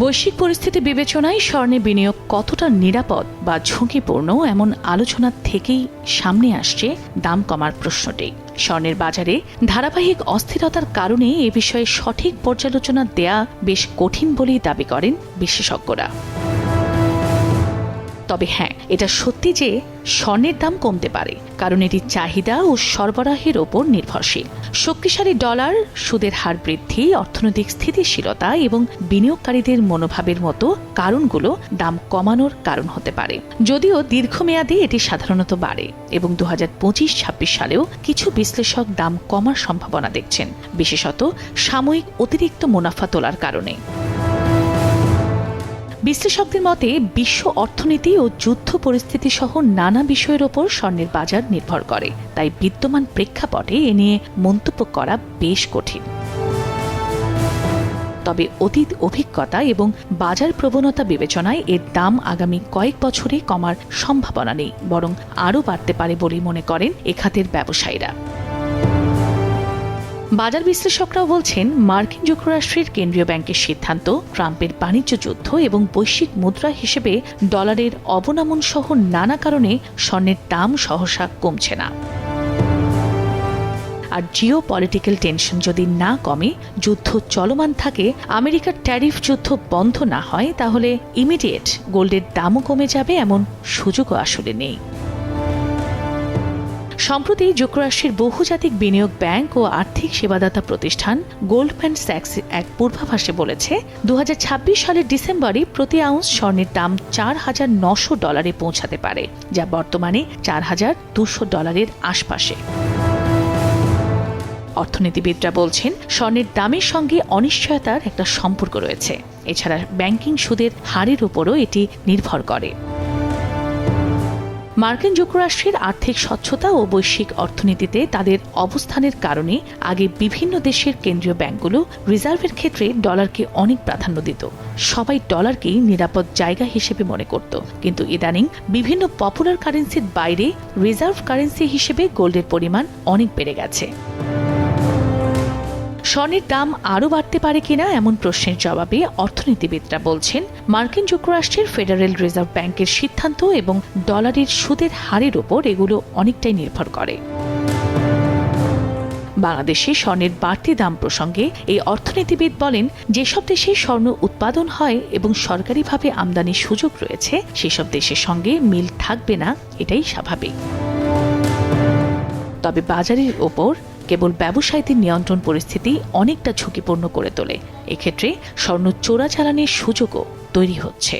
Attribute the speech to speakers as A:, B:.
A: বৈশ্বিক পরিস্থিতি বিবেচনায় স্বর্ণে বিনিয়োগ কতটা নিরাপদ বা ঝুঁকিপূর্ণ এমন আলোচনা থেকেই সামনে আসছে দাম কমার প্রশ্নটি। স্বর্ণের বাজারে ধারাবাহিক অস্থিরতার কারণে এ বিষয়ে সঠিক পর্যালোচনা দেয়া বেশ কঠিন বলেই দাবি করেন বিশেষজ্ঞরা। তবে হ্যাঁ, এটা সত্যি যে স্বর্ণের দাম কমতে পারে, কারণ এটি চাহিদা ও সরবরাহের ওপর নির্ভরশীল। শক্তিশালী ডলার, সুদের হার বৃদ্ধি, অর্থনৈতিক স্থিতিশীলতা এবং বিনিয়োগকারীদের মনোভাবের মতো কারণগুলো দাম কমানোর কারণ হতে পারে। যদিও দীর্ঘমেয়াদে এটি সাধারণত বাড়ে এবং 2025-26 সালেও কিছু বিশ্লেষক দাম কমার সম্ভাবনা দেখছেন, বিশেষত সাময়িক অতিরিক্ত মুনাফা তোলার কারণে। বিশ্লেষকদের মতে বিশ্ব অর্থনীতি ও যুদ্ধ পরিস্থিতি সহ নানা বিষয়ের ওপর স্বর্ণের বাজার নির্ভর করে, তাই বিদ্যমান প্রেক্ষাপটে এ নিয়ে মন্তব্য করা বেশ কঠিন। তবে অতীত অভিজ্ঞতা এবং বাজার প্রবণতা বিবেচনায় এর দাম আগামী কয়েক বছরে কমার সম্ভাবনা নেই, বরং আরও বাড়তে পারে বলে মনে করেন এ খাতের ব্যবসায়ীরা। বাজার বিশ্লেষকরাও বলছেন, মার্কিন যুক্তরাষ্ট্রের কেন্দ্রীয় ব্যাংকের সিদ্ধান্ত, ট্রাম্পের বাণিজ্য যুদ্ধ এবং বৈশ্বিক মুদ্রা হিসেবে ডলারের অবনমন সহ নানা কারণে স্বর্ণের দাম সহসা কমছে না। আর জিও পলিটিক্যাল টেনশন যদি না কমে, যুদ্ধ চলমান থাকে, আমেরিকার ট্যারিফ যুদ্ধ বন্ধ না হয়, তাহলে ইমিডিয়েট গোল্ডের দামও কমে যাবে এমন সুযোগও আসলে নেই। সম্প্রতি যুক্তরাষ্ট্রের বহুজাতিক বিনিয়োগ ব্যাংক ও আর্থিক সেবাদাতা প্রতিষ্ঠান গোল্ডম্যান স্যাক্স এক পূর্বাভাসে বলেছে, 2026 সালের ডিসেম্বরে প্রতি আউন্স স্বর্ণের দাম $4,900 পৌঁছাতে পারে, যা বর্তমানে $4,200 আশপাশে। অর্থনীতিবিদরা বলছেন, স্বর্ণের দামের সঙ্গে অনিশ্চয়তার একটা সম্পর্ক রয়েছে। এছাড়া ব্যাংকিং সুদের হারের উপরও এটি নির্ভর করে। মার্কিন যুক্তরাষ্ট্রের আর্থিক স্বচ্ছতা ও বৈশ্বিক অর্থনীতিতে তাদের অবস্থানের কারণে আগে বিভিন্ন দেশের কেন্দ্রীয় ব্যাংকগুলো রিজার্ভের ক্ষেত্রে ডলারকে অনেক প্রাধান্য দিত। সবাই ডলারকেই নিরাপদ জায়গা হিসেবে মনে করত, কিন্তু ইদানিং বিভিন্ন পপুলার কারেন্সির বাইরে রিজার্ভ কারেন্সি হিসেবে গোল্ডের পরিমাণ অনেক বেড়ে গেছে। স্বর্ণের দাম আরও বাড়তে পারে কিনা এমন প্রশ্নের জবাবে অর্থনীতিবিদরা বলছেন, মার্কিন যুক্তরাষ্ট্রের ফেডারেল রিজার্ভ ব্যাংকের সিদ্ধান্ত এবং ডলারের সুদের হারের ওপর এগুলো অনেকটাই নির্ভর করে। বাংলাদেশে স্বর্ণের বাড়তি দাম প্রসঙ্গে এই অর্থনীতিবিদ বলেন, যেসব দেশে স্বর্ণ উৎপাদন হয় এবং সরকারিভাবে আমদানির সুযোগ রয়েছে, সেসব দেশের সঙ্গে মিল থাকবে না, এটাই স্বাভাবিক। তবে বাজারের ওপর কেবল ব্যবসায়ীদের নিয়ন্ত্রণ পরিস্থিতি অনেকটা ঝুঁকিপূর্ণ করে তোলে। এক্ষেত্রে স্বর্ণ চোরাচালানের সুযোগও তৈরি হচ্ছে।